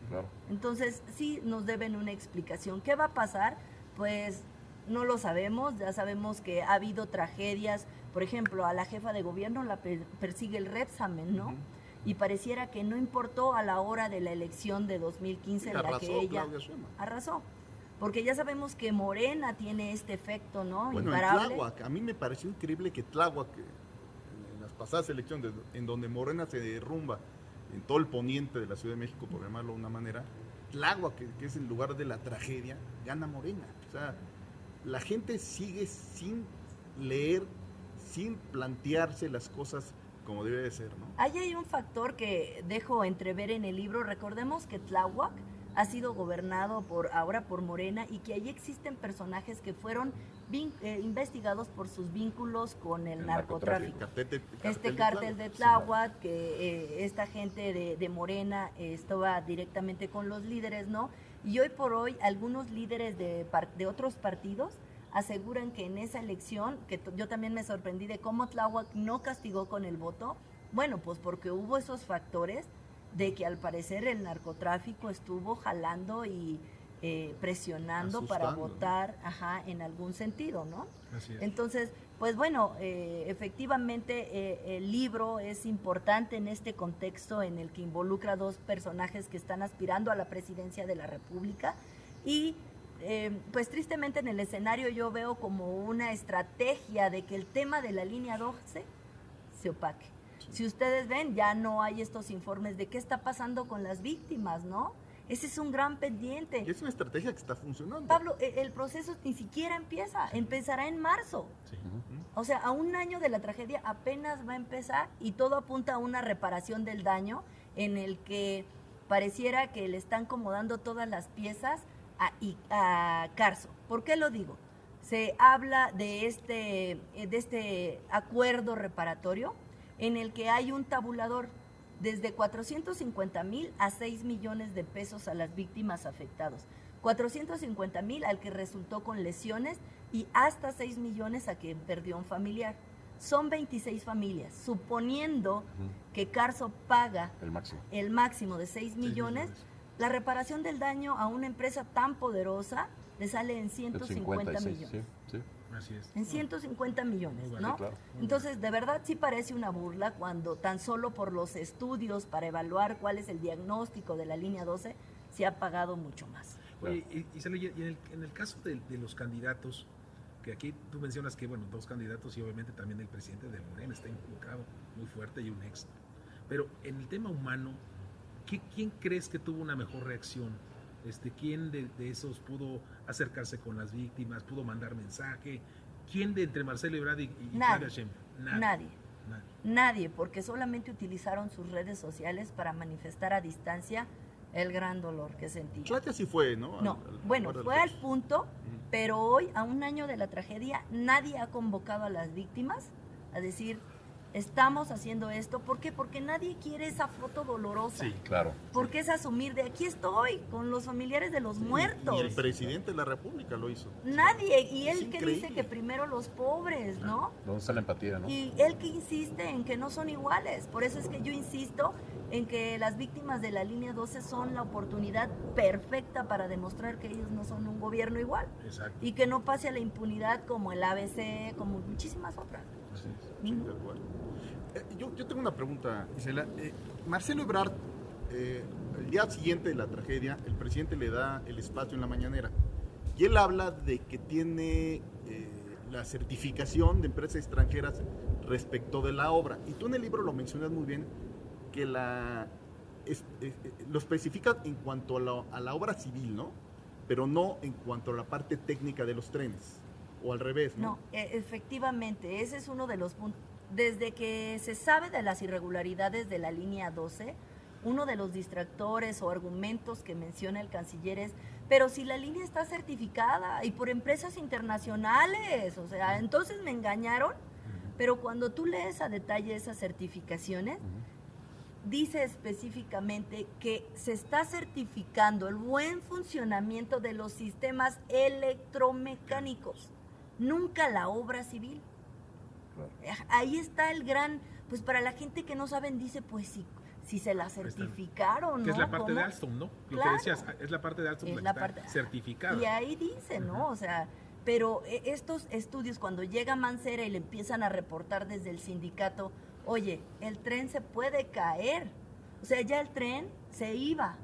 Claro. Entonces sí nos deben una explicación. ¿Qué va a pasar? Pues no lo sabemos, ya sabemos que ha habido tragedias, por ejemplo, a la jefa de gobierno la persigue el Repsamen, ¿no? Y pareciera que no importó a la hora de la elección de 2015 en la que ella arrasó. Porque ya sabemos que Morena tiene este efecto, ¿no? Bueno, imparable. en Tláhuac, a mí me pareció increíble que Tláhuac, en las pasadas elecciones, en donde Morena se derrumba en todo el poniente de la Ciudad de México, por llamarlo de una manera, Tláhuac, que es el lugar de la tragedia, gana Morena. O sea, la gente sigue sin leer, sin plantearse las cosas como debe de ser, ¿no? Ahí hay un factor que dejo entrever en el libro. Recordemos que Tláhuac ha sido gobernado ahora por Morena y que ahí existen personajes que fueron investigados por sus vínculos con el narcotráfico. Cártel de Tláhuac, que esta gente de Morena estaba directamente con los líderes, ¿no? Y hoy por hoy algunos líderes de otros partidos aseguran que en esa elección, que yo también me sorprendí de cómo Tláhuac no castigó con el voto, bueno, pues porque hubo esos factores de que al parecer el narcotráfico estuvo jalando y presionando para Asustando, votar, en algún sentido, ¿no? Así es. Entonces, pues bueno, efectivamente el libro es importante en este contexto en el que involucra dos personajes que están aspirando a la presidencia de la República y pues tristemente en el escenario yo veo como una estrategia de que el tema de la línea 12 se opaque. Si ustedes ven, ya no hay estos informes de qué está pasando con las víctimas, ¿no? Ese es un gran pendiente. Y es una estrategia que está funcionando. Pablo, el proceso ni siquiera empieza, empezará en marzo. Sí. O sea, a un año de la tragedia apenas va a empezar y todo apunta a una reparación del daño en el que pareciera que le están acomodando todas las piezas a Carso. ¿Por qué lo digo? Se habla de este acuerdo reparatorio en el que hay un tabulador desde 450,000 a 6 millones de pesos a las víctimas afectadas. 450,000 al que resultó con lesiones y hasta 6 millones a quien perdió un familiar. Son 26 familias, suponiendo que Carso paga el máximo de 6 millones, la reparación del daño a una empresa tan poderosa le sale en 150 millones. Sí. Así es. En 150 millones, Muy ¿no? vale, claro. Entonces, de verdad sí parece una burla cuando tan solo por los estudios para evaluar cuál es el diagnóstico de la línea 12 se ha pagado mucho más. Oye, y en el caso de los candidatos, que aquí tú mencionas que, bueno, dos candidatos y obviamente también el presidente de Morena está involucrado muy fuerte y un ex. Pero en el tema humano, ¿quién crees que tuvo una mejor reacción? ¿Quién de esos pudo acercarse con las víctimas, pudo mandar mensaje? ¿Quién de entre Marcelo Ebrard y Claudia Sheinbaum? Nadie, porque solamente utilizaron sus redes sociales para manifestar a distancia el gran dolor que sentía. Claudia sí fue, ¿no? No, bueno, fue al punto, pero hoy, a un año de la tragedia, nadie ha convocado a las víctimas a decir, estamos haciendo esto. ¿Por qué? Porque nadie quiere esa foto dolorosa. Sí, claro. Porque es asumir de aquí estoy, con los familiares de los muertos. Y el presidente de la República lo hizo. Nadie, y él Es que increíble. dice que primero los pobres, ¿no? ¿Dónde está la empatía, no? Y él que insiste en que no son iguales. Por eso es que yo insisto en que las víctimas de la línea 12 son la oportunidad perfecta para demostrar que ellos no son un gobierno igual. Exacto. Y que no pase a la impunidad como el ABC, como muchísimas otras. Sí, Ningún- de acuerdo. Yo tengo una pregunta, Gisela. Marcelo Ebrard, el día siguiente de la tragedia, el presidente le da el espacio en la mañanera y él habla de que tiene la certificación de empresas extranjeras respecto de la obra. Y tú en el libro lo mencionas muy bien, que lo especifica en cuanto a la obra civil, ¿no? Pero no en cuanto a la parte técnica de los trenes, o al revés, ¿no? No, efectivamente, ese es uno de los puntos. Desde que se sabe de las irregularidades de la línea 12, uno de los distractores o argumentos que menciona el canciller es, pero si la línea está certificada y por empresas internacionales, o sea, entonces me engañaron. Pero cuando tú lees a detalle esas certificaciones, dice específicamente que se está certificando el buen funcionamiento de los sistemas electromecánicos, nunca la obra civil. Ahí está el gran, pues para la gente que no saben, dice, pues si se la certificaron, ¿no? Que es la parte ¿Cómo? de Alstom, ¿no? Lo Claro. que decías, es la parte de Alstom Es la la que parte- está certificada. Y ahí dice, ¿no? O sea, pero estos estudios, cuando llega Mancera y le empiezan a reportar desde el sindicato, oye, el tren se puede caer. O sea, ya el tren se iba.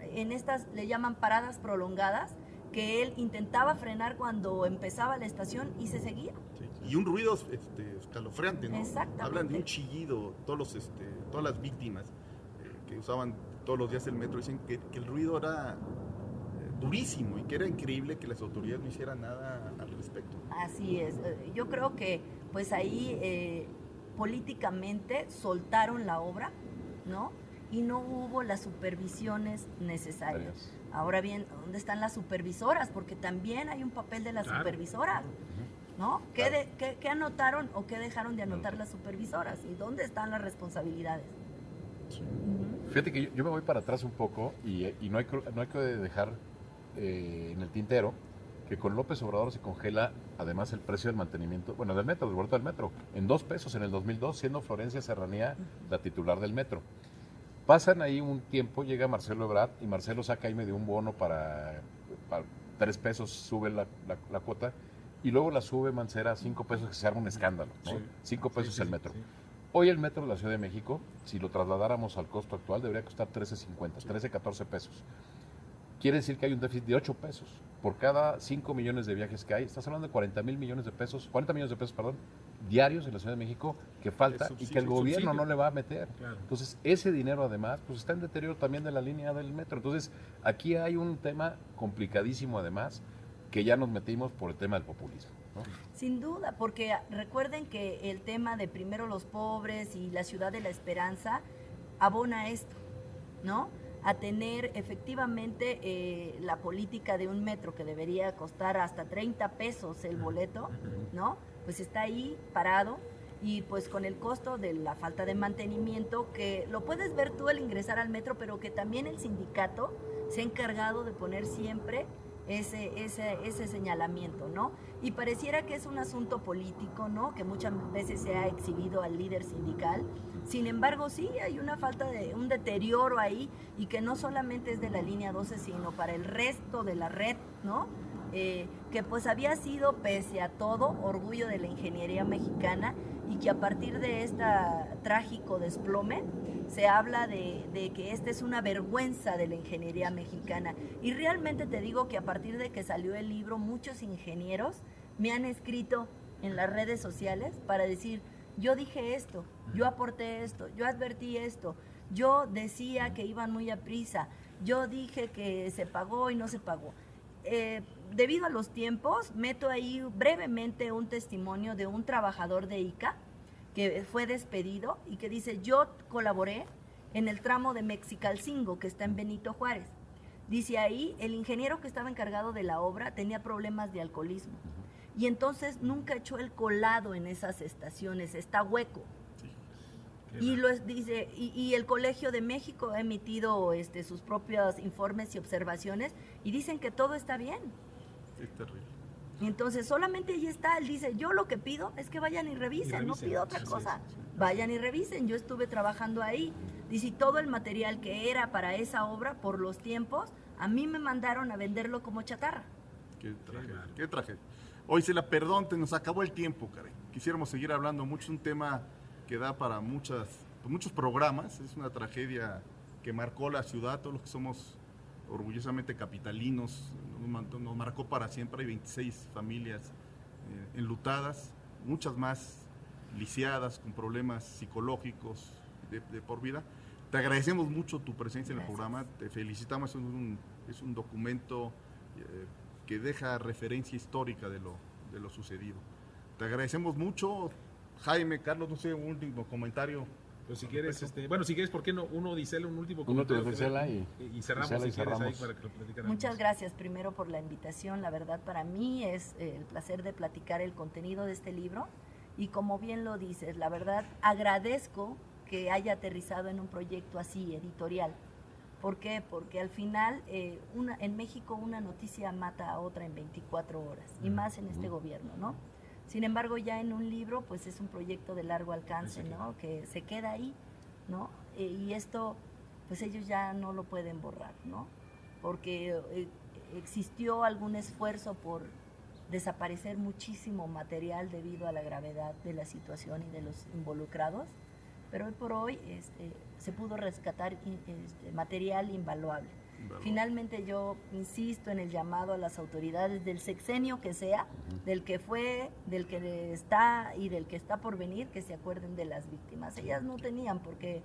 En estas le llaman paradas prolongadas, que él intentaba frenar cuando empezaba la estación y se seguía. Sí. Y un ruido escalofriante, ¿no? Exactamente. Hablan de un chillido, todas las víctimas que usaban todos los días el metro, dicen que el ruido era durísimo y que era increíble que las autoridades no hicieran nada al respecto. Así es. Yo creo que pues ahí políticamente soltaron la obra, ¿no? Y no hubo las supervisiones necesarias. Ahora bien, ¿dónde están las supervisoras? Porque también hay un papel de las Claro. supervisoras, ¿no? ¿Qué anotaron o qué dejaron de anotar las supervisoras? ¿Y dónde están las responsabilidades? Fíjate que yo me voy para atrás un poco y no hay que dejar en el tintero que con López Obrador se congela además el precio del mantenimiento, bueno, del metro, del boleto del metro, en $2 en el 2002, siendo Florencia Serranía la titular del metro. Pasan ahí un tiempo, llega Marcelo Ebrard y Marcelo saca ahí medio un bono para 3 pesos, sube la cuota y luego la sube Mancera a 5 pesos, que se arma un escándalo, ¿no? 5 pesos el metro. Hoy el metro de la Ciudad de México, si lo trasladáramos al costo actual, debería costar 13.50, 13, 14 pesos. Quiere decir que hay un déficit de 8 pesos. Por cada 5 millones de viajes que hay, estás hablando de 40 millones de pesos, diarios en la Ciudad de México que falta y que el gobierno no le va a meter. Claro. Entonces, ese dinero además, pues está en deterioro también de la línea del metro. Entonces, aquí hay un tema complicadísimo además, que ya nos metimos por el tema del populismo, ¿no? Sin duda, porque recuerden que el tema de primero los pobres y la ciudad de la esperanza abona esto, ¿no? A tener efectivamente la política de un metro que debería costar hasta 30 pesos el boleto, ¿no? Pues está ahí parado y pues con el costo de la falta de mantenimiento, que lo puedes ver tú al ingresar al metro, pero que también el sindicato se ha encargado de poner siempre ese señalamiento, ¿no? Y pareciera que es un asunto político, ¿no? Que muchas veces se ha exhibido al líder sindical. Sin embargo, sí hay una falta de un deterioro ahí, y que no solamente es de la línea 12, sino para el resto de la red, ¿no? Que pues había sido, pese a todo, orgullo de la ingeniería mexicana, y que a partir de este trágico desplome se habla de que esta es una vergüenza de la ingeniería mexicana. Y realmente te digo que a partir de que salió el libro, muchos ingenieros me han escrito en las redes sociales para decir: yo dije esto, yo aporté esto, yo advertí esto, yo decía que iban muy a prisa, yo dije que se pagó y no se pagó. Debido a los tiempos, meto ahí brevemente un testimonio de un trabajador de ICA que fue despedido y que dice: yo colaboré en el tramo de Mexicalcingo, que está en Benito Juárez. Dice ahí, el ingeniero que estaba encargado de la obra tenía problemas de alcoholismo y entonces nunca echó el colado en esas estaciones, está hueco. Y dice, y el Colegio de México ha emitido sus propios informes y observaciones y dicen que todo está bien. Es terrible. Y entonces solamente ahí está, él dice: yo lo que pido es que vayan y revisen, no pido otra cosa. Vayan y revisen, yo estuve trabajando ahí. Dice, y todo el material que era para esa obra, por los tiempos, a mí me mandaron a venderlo como chatarra. Qué tragedia, qué tragedia. Hoy se la perdón, nos acabó el tiempo, caray. Quisiéramos seguir hablando mucho, es un tema que da para muchos programas. Es una tragedia que marcó la ciudad, todos los que somos orgullosamente capitalinos, nos marcó para siempre. Hay 26 familias enlutadas, muchas más lisiadas, con problemas psicológicos de por vida. Te agradecemos mucho tu presencia en el programa, te felicitamos, es un documento que deja referencia histórica de lo sucedido. Te agradecemos mucho. Jaime, Carlos, no sé, un último comentario. Pues si quieres, si quieres, ¿por qué no? Uno de Isela, un último comentario. Y cerramos, si quieres, ahí para que lo platicaran. Muchas gracias primero por la invitación. La verdad, para mí es el placer de platicar el contenido de este libro. Y como bien lo dices, la verdad, agradezco que haya aterrizado en un proyecto así, editorial. ¿Por qué? Porque al final, en México una noticia mata a otra en 24 horas, y más en este gobierno, ¿no? Sin embargo, ya en un libro, pues es un proyecto de largo alcance, ¿no? Que se queda ahí, ¿no? Y esto, pues ellos ya no lo pueden borrar, ¿no? Porque existió algún esfuerzo por desaparecer muchísimo material debido a la gravedad de la situación y de los involucrados, pero hoy por hoy se pudo rescatar material invaluable. Finalmente yo insisto en el llamado a las autoridades del sexenio que sea, del que fue, del que está y del que está por venir, que se acuerden de las víctimas. Ellas no tenían por qué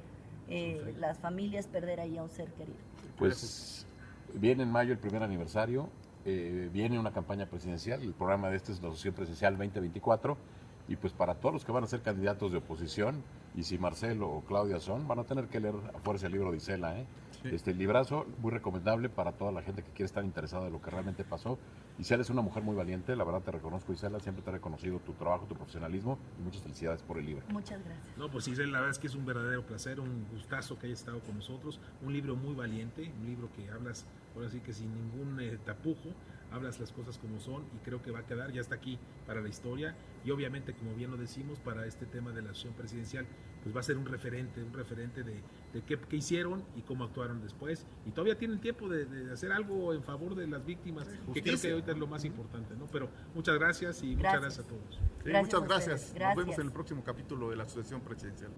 las familias perder ahí a un ser querido. Pues viene en mayo el primer aniversario, viene una campaña presidencial, el programa de es la Asociación Presidencial 2024, y pues para todos los que van a ser candidatos de oposición, y si Marcelo o Claudia son, van a tener que leer a fuerza el libro de Isela, Sí. El librazo muy recomendable para toda la gente que quiere estar interesada de lo que realmente pasó. Isela es una mujer muy valiente, la verdad te reconozco, Isela, siempre te he reconocido tu trabajo, tu profesionalismo, y muchas felicidades por el libro. Muchas gracias. No, pues Isela, la verdad es que es un verdadero placer, un gustazo que hayas estado con nosotros, un libro muy valiente, un libro que hablas, ahora sí que sin ningún tapujo, hablas las cosas como son y creo que va a quedar, ya está aquí para la historia y obviamente, como bien lo decimos, para este tema de la asociación presidencial, pues va a ser un referente de qué hicieron y cómo actuaron después, y todavía tienen tiempo de hacer algo en favor de las víctimas, que creo que ahorita es lo más importante, ¿no? Pero muchas gracias y muchas gracias a todos. Sí, Gracias muchas a gracias. ustedes. Gracias. Nos vemos en el próximo capítulo de la Asociación Presidencial.